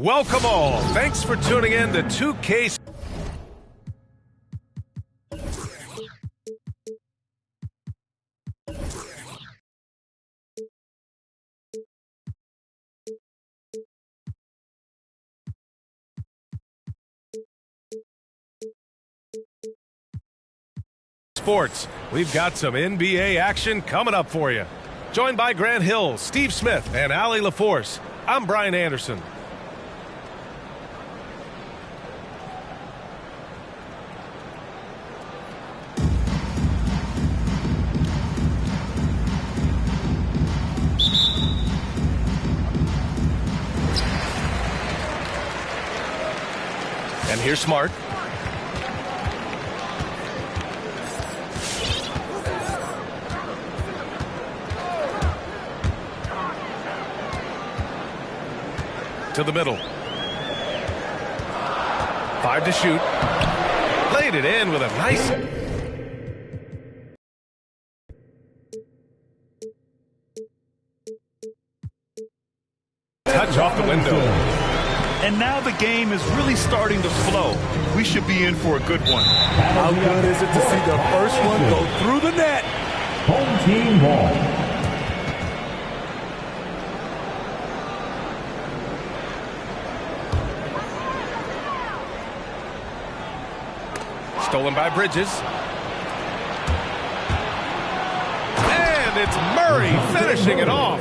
Welcome all. Thanks for tuning in to 2K Sports. We've got some NBA action coming up for you. Joined by Grant Hill, Steve Smith, and Allie LaForce. I'm Brian Anderson. And here's Smart. To the middle. 5 to shoot. Laid it in with a nice... touch off the window. And now the game is really starting to flow. We should be in for a good one. How good is it to see the first one go through the net? Home team ball. Stolen by Bridges. And it's Murray finishing it off.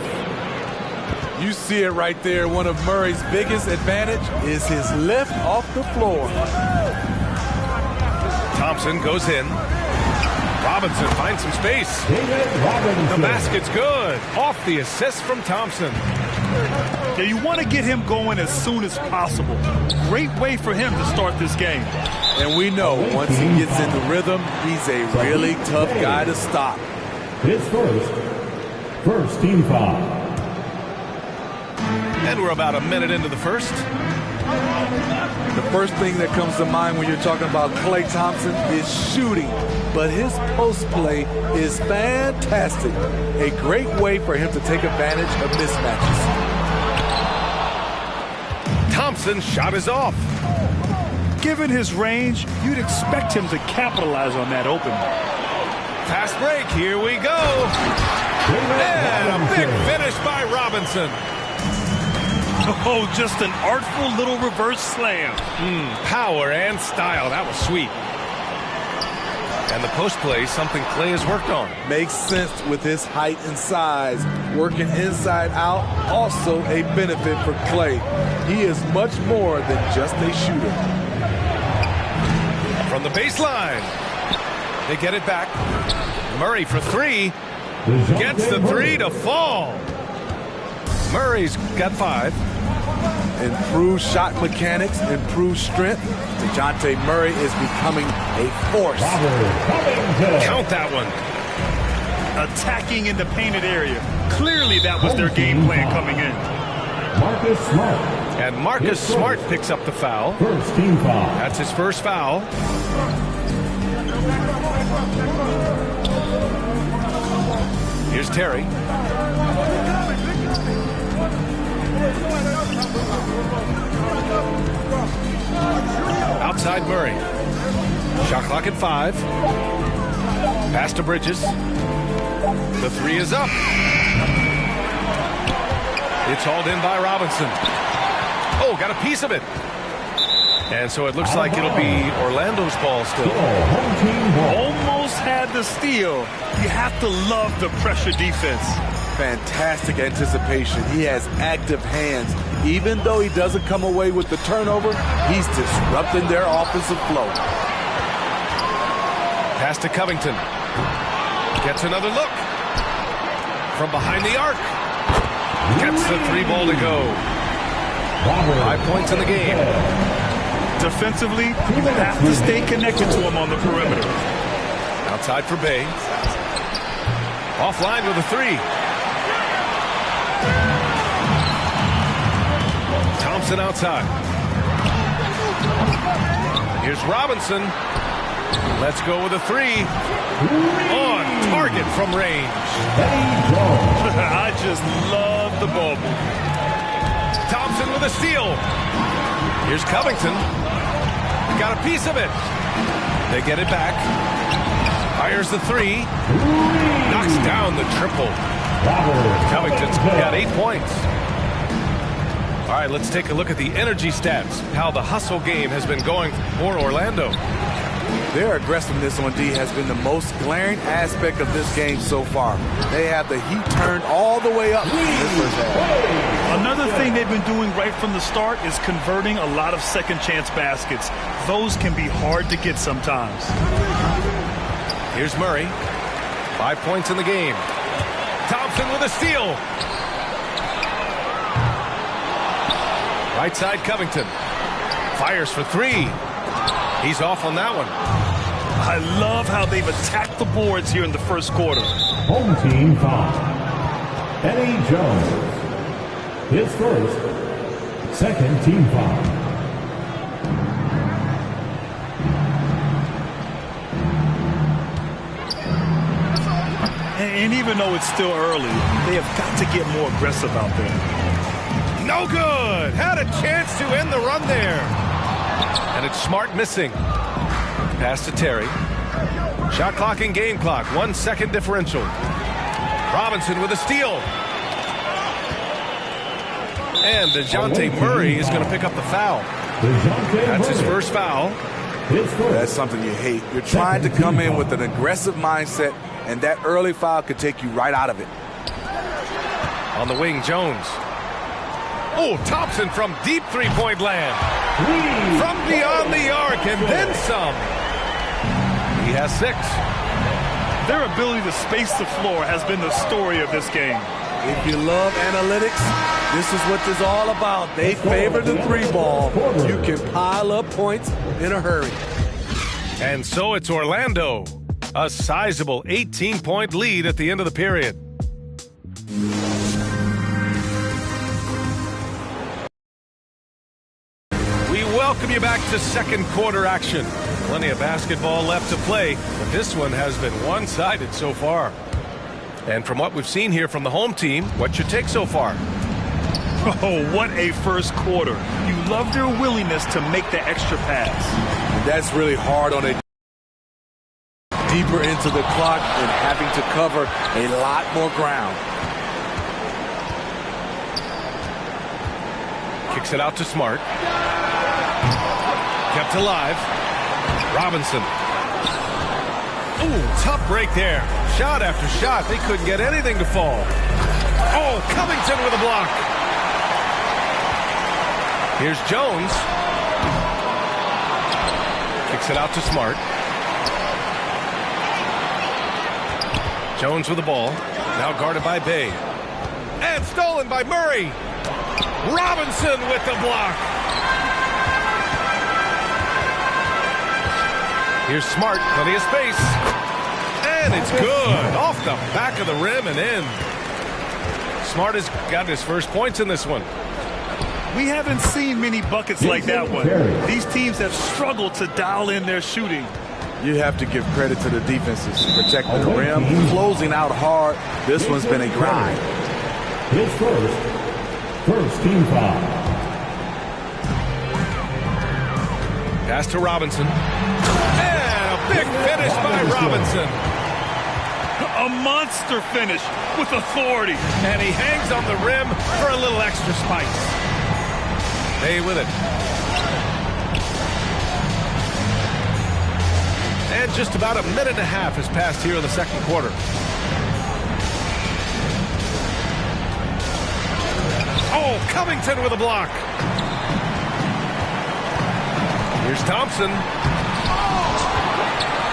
You see it right there. One of Murray's biggest advantage is his lift off the floor. Thompson goes in. Robinson finds some space. The basket's good. Off the assist from Thompson. Yeah, you want to get him going as soon as possible. Great way for him to start this game. And we know once he gets in the rhythm, he's a really tough guy to stop. His first team foul. And we're about a minute into the first. The first thing that comes to mind when you're talking about Klay Thompson is shooting. But his post play is fantastic. A great way for him to take advantage of mismatches. Thompson's shot is off. Given his range, you'd expect him to capitalize on that open. Fast break, here we go. And a big finish by Robinson. Oh, just an artful little reverse slam. Power and style, that was sweet. And the post play, something Klay has worked on. Makes sense with his height and size. Working inside out, also a benefit for Klay. He is much more than just a shooter. From the baseline, they get it back. Murray for three. Gets the three to fall. Murray's got 5. Improved shot mechanics, improved strength. DeJounte Murray is becoming a force. Count that one. Attacking in the painted area. Clearly that was their game plan coming in. Marcus Smart. And Marcus Smart picks up the foul. First team foul. That's his first foul. Here's Terry. Outside Murray. Shot clock at 5. Pass to Bridges. The 3 is up. It's hauled in by Robinson. Oh, got a piece of it. And so it looks like it'll be Orlando's ball still. Almost had the steal. You have to love the pressure defense. Fantastic anticipation. He has active hands. Even though he doesn't come away with the turnover, he's disrupting their offensive flow. Pass to Covington. Gets another look. From behind the arc. Gets the 3 ball to go. 5 points in the game. Defensively, you have to stay connected to him on the perimeter. Outside for Bay. Offline with a 3. Thompson outside. Here's Robinson. Let's go with a 3. On target from range. I just love the ball. Thompson Thompson with a steal. Here's Covington. Got a piece of it. They get it back. Fires the three. Knocks down the triple. Covington's got 8 points. All right, let's take a look at the energy stats. How the hustle game has been going for Orlando. Their aggressiveness on D has been the most glaring aspect of this game so far. They have the heat turned all the way up in this first half. Another thing they've been doing right from the start is converting a lot of second chance baskets. Those can be hard to get sometimes. Here's Murray. 5 points in the game. Thompson with a steal. Right side Covington. Fires for three. He's off on that one. I love how they've attacked the boards here in the first quarter. Home team foul. Eddie Jones. His first, second team foul. And even though it's still early, they have got to get more aggressive out there. No good. Had a chance to end the run there. And it's Smart missing. Pass to Terry. Shot clock and game clock. 1 second differential. Robinson with a steal. And DeJounte Murray is going to pick up the foul. That's his first foul. That's something you hate. You're trying to come in with an aggressive mindset, and that early foul could take you right out of it. On the wing, Jones. Oh, Thompson from deep three-point land. From beyond the arc, and then some. He has 6. Their ability to space the floor has been the story of this game. If you love analytics, this is what this is all about. They favor the three ball. You can pile up points in a hurry. And so it's Orlando. A sizable 18-point lead at the end of the period. We welcome you back to second quarter action. Plenty of basketball left to play, but this one has been one-sided so far. And from what we've seen here from the home team, what's your take so far? Oh, what a first quarter. You love their willingness to make the extra pass. And that's really hard on a deeper into the clock and having to cover a lot more ground. Kicks it out to Smart. Kept alive. Robinson. Ooh, tough break there. Shot after shot. They couldn't get anything to fall. Oh, Covington with a block. Here's Jones. Kicks it out to Smart. Jones with the ball. Now guarded by Bay. And stolen by Murray. Robinson with the block. Here's Smart. Plenty of space. And it's good. Off the back of the rim and in. Smart has got his first points in this one. We haven't seen many buckets like that one. These teams have struggled to dial in their shooting. You have to give credit to the defenses. Protecting the rim, closing out hard. This one's been a grind. His first team foul. Pass to Robinson. And a big finish by Robinson. A monster finish with authority. And he hangs on the rim for a little extra spice. Bay with it. And just about a minute and a half has passed here in the second quarter. Oh, Covington with a block. Here's Thompson.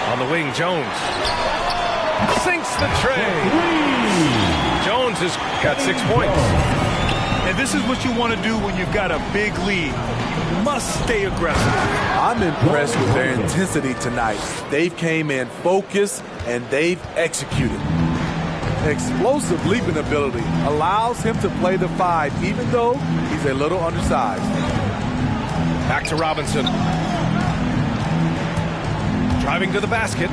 On the wing, Jones. Sinks the tray. Jones has got 6 points. And this is what you want to do when you've got a big lead. You must stay aggressive. I'm impressed with their intensity tonight. They've came in focused and they've executed. Explosive leaping ability allows him to play the 5 even though he's a little undersized. Back to Robinson. Driving to the basket.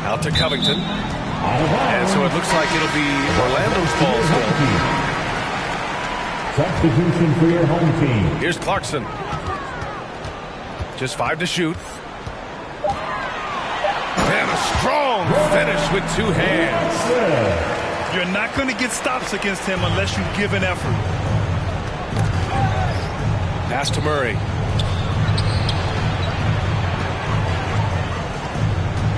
Out to Covington. And so it looks like it'll be Orlando's ball still. Substitution for your home team. Here's Clarkson. Just 5 to shoot. And a strong finish with 2 hands. You're not going to get stops against him unless you give an effort. Pass to Murray.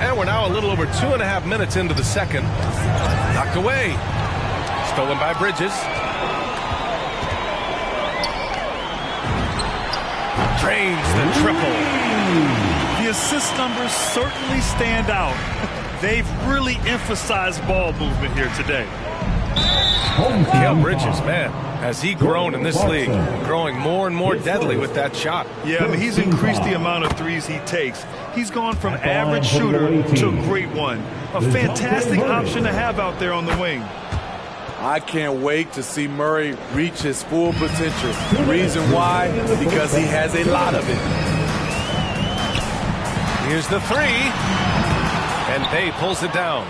And we're now a little over 2.5 minutes into the second. Knocked away. Stolen by Bridges. Drains the triple. The assist numbers certainly stand out. They've really emphasized ball movement here today. Mikal Bridges, man, has he grown in this league, growing more and more deadly with that shot. Yeah, I mean, he's increased the amount of threes he takes. He's gone from average shooter to a great one. A fantastic option to have out there on the wing. I can't wait to see Murray reach his full potential. The reason why? Because he has a lot of it. Here's the 3. And Bay pulls it down.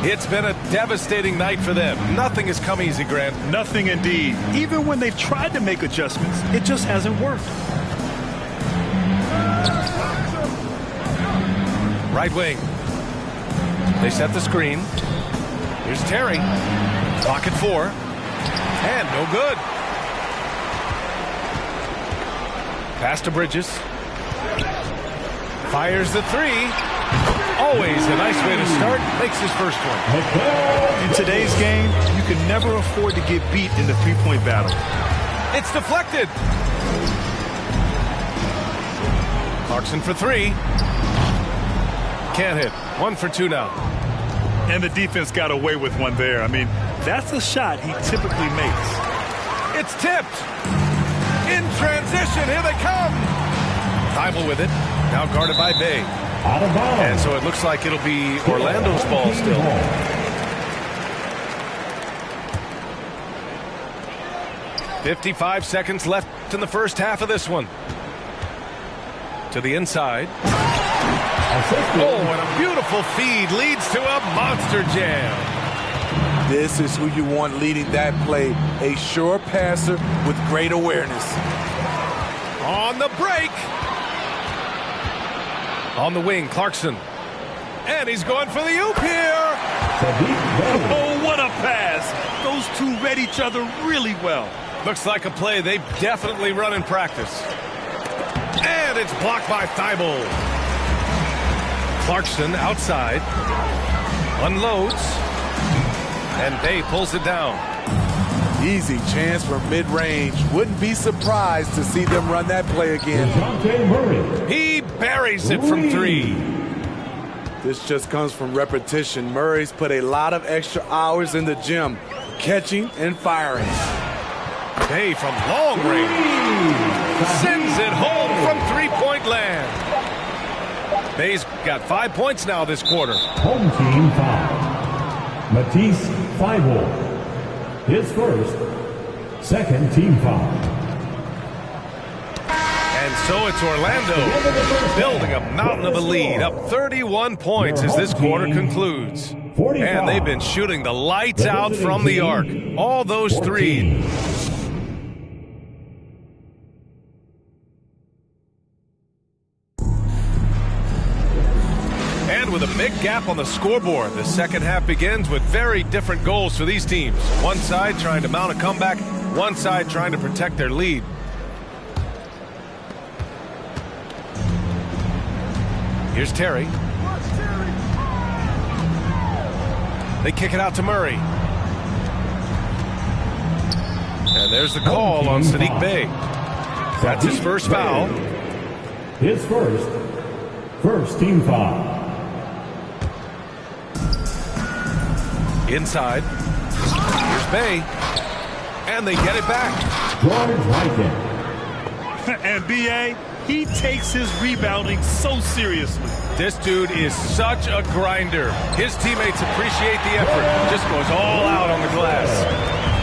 It's been a devastating night for them. Nothing has come easy, Grant. Nothing indeed. Even when they've tried to make adjustments, it just hasn't worked. Right wing. They set the screen. Here's Terry. Pocket 4. And no good. Pass to Bridges. Fires the 3. Always a nice way to start. Makes his first one. In today's game, you can never afford to get beat in the three-point battle. It's deflected. Clarkson for 3. Can't hit. 1 for 2 now. And the defense got away with one there. I mean, that's a shot he typically makes. It's tipped. In transition. Here they come. Thibault with it. Now guarded by Bay. Out of bounds. And so it looks like it'll be Orlando's ball still. "55 seconds left in the first half of this one." To the inside. Oh, and a beautiful feed leads to a monster jam. This is who you want leading that play. A sure passer with great awareness. On the break. On the wing, Clarkson. And he's going for the oop here. Oh, what a pass. Those two read each other really well. Looks like a play they've definitely run in practice. And it's blocked by Thibault. Clarkson outside. Unloads. And Bay pulls it down. Easy chance from mid-range. Wouldn't be surprised to see them run that play again. He buries it from 3. This just comes from repetition. Murray's put a lot of extra hours in the gym, catching and firing. Bay from long range. Sends it home from three-point land. Bay's got 5 points now this quarter. Home team foul. Matisse Thibault. His first, second team foul. And so it's Orlando building a mountain of a lead, up 31 points as this quarter concludes. And they've been shooting the lights out from the arc. All those threes. And with a big gap on the scoreboard, the second half begins with very different goals for these teams. One side trying to mount a comeback, one side trying to protect their lead. Here's Terry. They kick it out to Murray. And there's the call on Sadiq Bey. That's his first foul. His first team foul. Inside. Here's Bey. And they get it back. And B.A., he takes his rebounding so seriously. This dude is such a grinder. His teammates appreciate the effort. Just goes all out on the glass.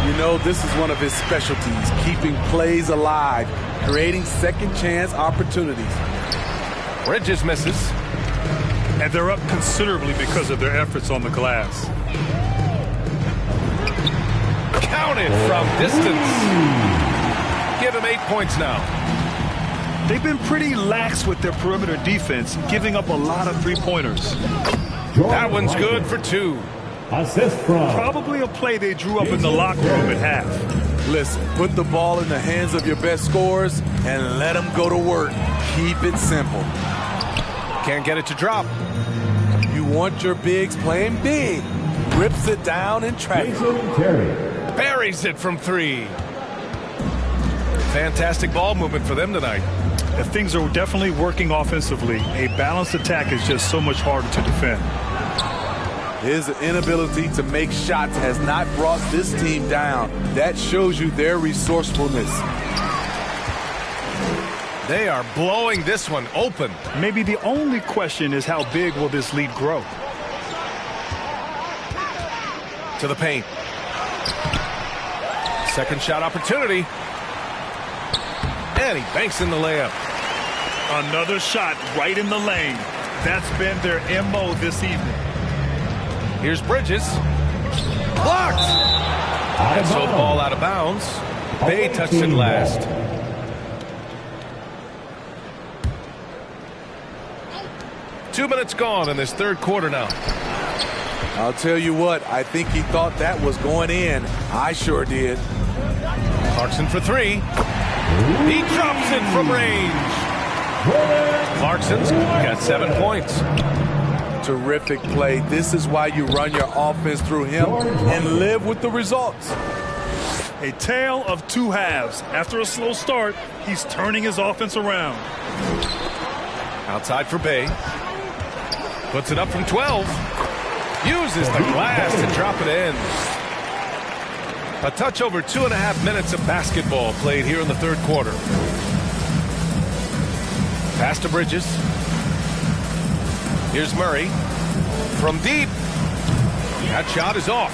You know, this is one of his specialties, keeping plays alive, creating second chance opportunities. Bridges misses. And they're up considerably because of their efforts on the glass. Counted from distance. Give him 8 points now. They've been pretty lax with their perimeter defense, giving up a lot of three-pointers. That one's good for 2. Assist from. Probably a play they drew up in the locker room at half. Listen, put the ball in the hands of your best scorers and let them go to work. Keep it simple. Can't get it to drop. You want your bigs playing big. Rips it down in traffic. Buries it from 3. Fantastic ball movement for them tonight. Things are definitely working offensively. A balanced attack is just so much harder to defend. His inability to make shots has not brought this team down. That shows you their resourcefulness. They are blowing this one open. Maybe the only question is how big will this lead grow? To the paint. Second shot opportunity. And he banks in the layup. Another shot right in the lane. That's been their MO this evening. Here's Bridges. Blocked! And so the ball out of bounds. Bay touched it last. Two minutes gone in this third quarter now. I'll tell you what, I think he thought that was going in. I sure did. Clarkson for 3. He drops it from range. Clarkson's got 7 points. Terrific play. This is why you run your offense through him and live with the results. A tale of 2 halves. After a slow start, he's turning his offense around. Outside for Bay. Puts it up from 12. Uses the glass to drop it in. A touch over 2.5 minutes of basketball played here in the third quarter. Pass to Bridges. Here's Murray. From deep. That shot is off.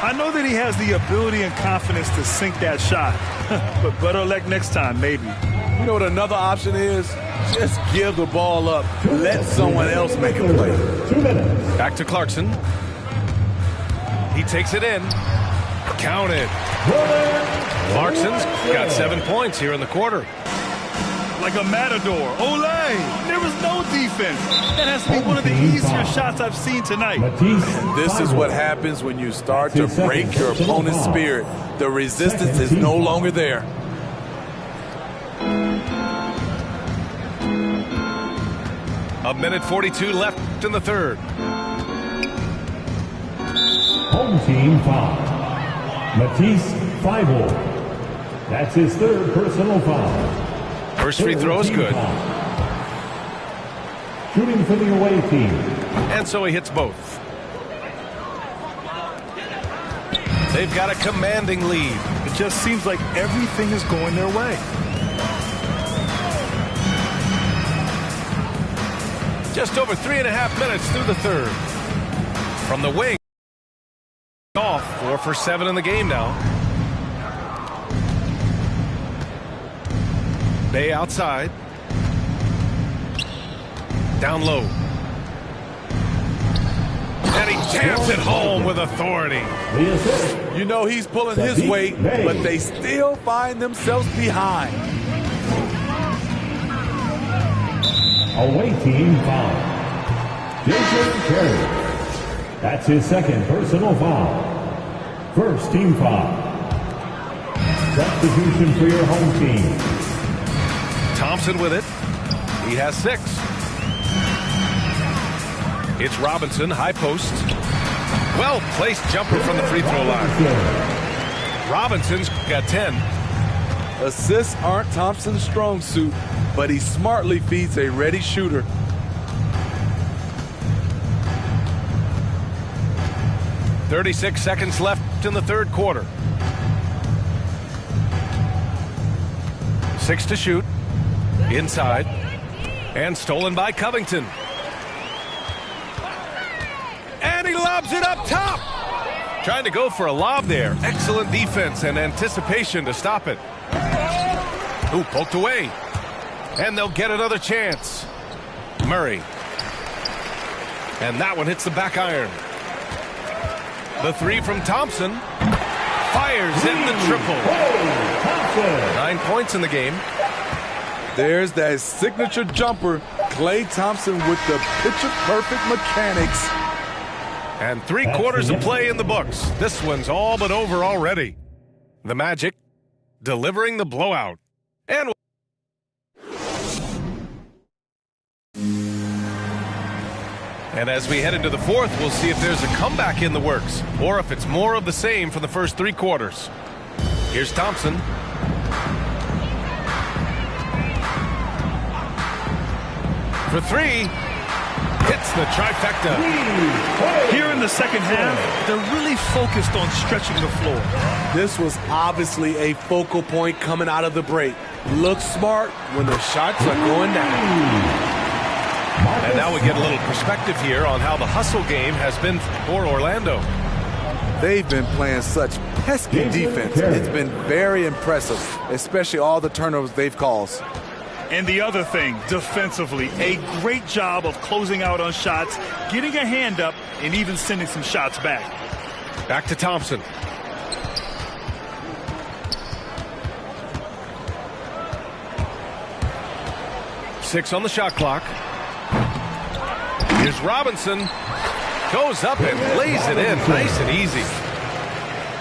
I know that he has the ability and confidence to sink that shot. But better luck next time, maybe. You know what another option is? Just give the ball up. Let someone else make a play. Back to Clarkson. He takes it in. Counted. Clarkson's got 7 points here in the quarter. Like a matador. Olay! There was no defense. That has to be one of the easier shots I've seen tonight. And this is what happens when you start to break your opponent's spirit. The resistance is no longer there. A minute 42 left in the third. Home team foul. Matisse Feibel. That's his 3rd personal foul. First free throw is good. Shooting for the away team. And so he hits both. They've got a commanding lead. It just seems like everything is going their way. Just over 3.5 minutes through the third. From the wing. Off 4 for 7 in the game now. Bay outside. Down low. And he jams it home with authority. You know he's pulling his weight, but they still find themselves behind. Away team foul. Jason Terry. That's his 2nd personal foul. First team foul. Substitution for your home team. Thompson with it. He has 6. It's Robinson, high post. Well-placed jumper from the free throw line. Robinson's got 10. Assists aren't Thompson's strong suit, but he smartly feeds a ready shooter. .36 seconds left in the third quarter. 6 to shoot. Inside. And stolen by Covington. And he lobs it up top. Trying to go for a lob there. Excellent defense and anticipation to stop it. Ooh, poked away. And they'll get another chance. Murray. And that one hits the back iron. The 3 from Thompson. Fires in the triple. 9 points in the game. There's that signature jumper. Klay Thompson with the picture-perfect mechanics. And 3 quarters of play in the books. This one's all but over already. The Magic delivering the blowout. And as we head into the fourth, we'll see if there's a comeback in the works or if it's more of the same for the first 3 quarters. Here's Thompson. For 3. Hits the trifecta. Here in the second half, they're really focused on stretching the floor. This was obviously a focal point coming out of the break. Look smart when the shots are going down. And now we get a little perspective here on how the hustle game has been for Orlando. They've been playing such pesky defense. It's been very impressive, especially all the turnovers they've caused. And the other thing, defensively, a great job of closing out on shots, getting a hand up, and even sending some shots back. Back to Thompson. Six on the shot clock. Here's Robinson. Goes up and lays it in nice and easy.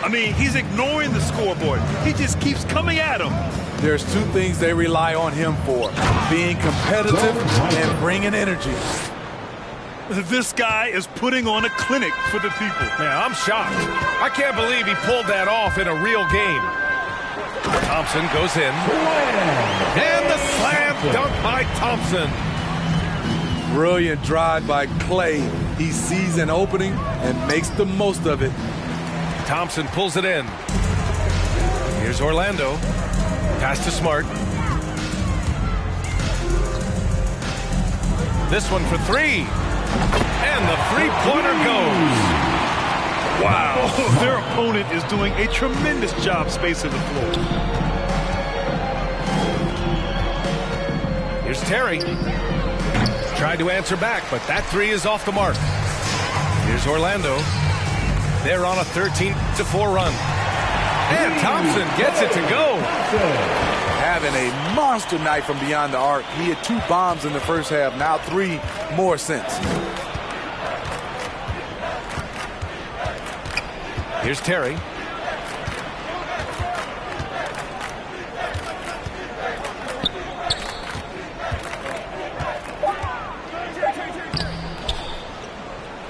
I mean, he's ignoring the scoreboard. He just keeps coming at him. There's 2 things they rely on him for: being competitive and bringing energy. This guy is putting on a clinic for the people. Yeah, I'm shocked. I can't believe he pulled that off in a real game. Thompson goes in. And the slam dunk by Thompson. Brilliant drive by Klay. He sees an opening and makes the most of it. Thompson pulls it in. Here's Orlando. Pass to Smart. This one for 3. And the 3-pointer goes. Wow. Their opponent is doing a tremendous job spacing the floor. Here's Terry. Tried to answer back, but that 3 is off the mark. Here's Orlando. They're on a 13-4 run. And Thompson gets it to go. Having a monster night from beyond the arc. He had 2 bombs in the first half, now 3 more since. Here's Terry.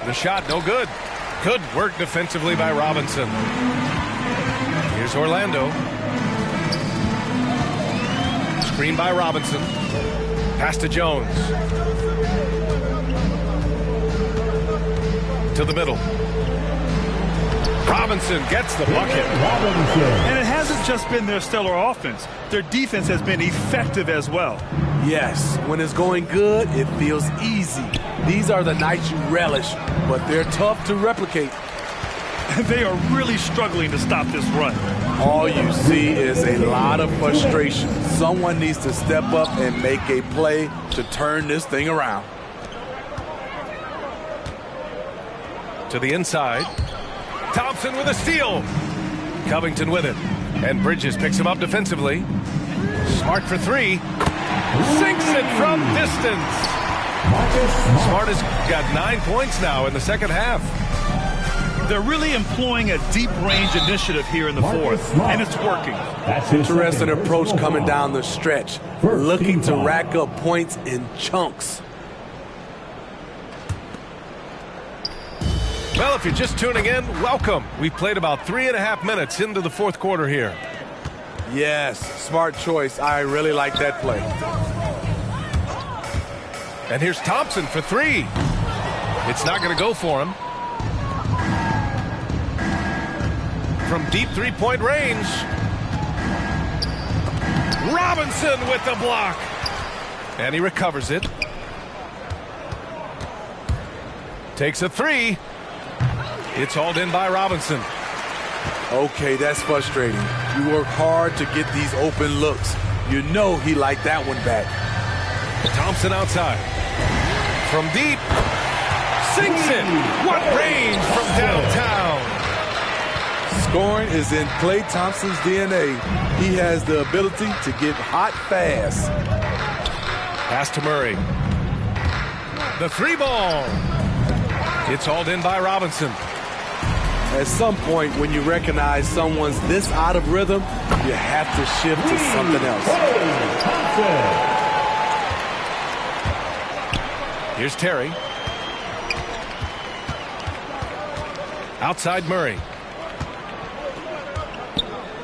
The shot, no good. Good work defensively by Robinson. Here's Orlando. Screen by Robinson. Pass to Jones. To the middle. Robinson gets the bucket. And it hasn't just been their stellar offense. Their defense has been effective as well. Yes, when it's going good, it feels easy. These are the nights you relish, but they're tough to replicate. They are really struggling to stop this run. All you see is a lot of frustration. Someone needs to step up and make a play to turn this thing around. To the inside. Thompson with a steal. Covington with it. And Bridges picks him up defensively. Smart for 3. Sinks it from distance. Smart has got 9 points now in the second half. They're really employing a deep range initiative here in the fourth, and it's working. Interesting approach coming down the stretch. Looking to rack up points in chunks. Well, if you're just tuning in, welcome. We've played about 3.5 minutes into the fourth quarter here. Yes, smart choice. I really like that play. And here's Thompson for 3. It's not going to go for him. From deep three-point range. Robinson with the block. And he recovers it. Takes a 3. It's hauled in by Robinson. Okay, that's frustrating. You work hard to get these open looks. You know he liked that one back. Thompson outside. From deep. Sinks it. What range from downtown. Scoring is in Klay Thompson's DNA. He has the ability to get hot fast. Pass to Murray. The 3-ball. It's hauled in by Robinson. At some point, when you recognize someone's this out of rhythm, you have to shift to something else. Here's Terry. Outside Murray.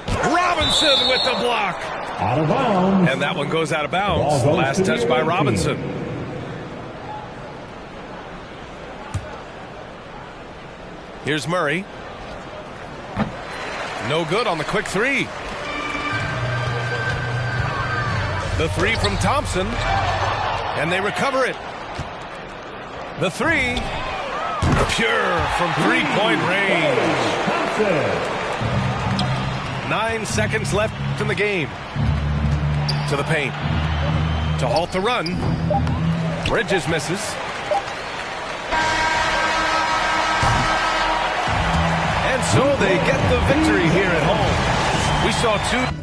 Robinson with the block. Out of bounds. And that one goes out of bounds. Last touch by Robinson. Here's Murray. No good on the quick 3. The 3 from Thompson. And they recover it. The 3. Pure from 3-point range. 9 seconds left in the game. To the paint. To halt the run. Bridges misses. And so they get the victory here at home. We saw 2.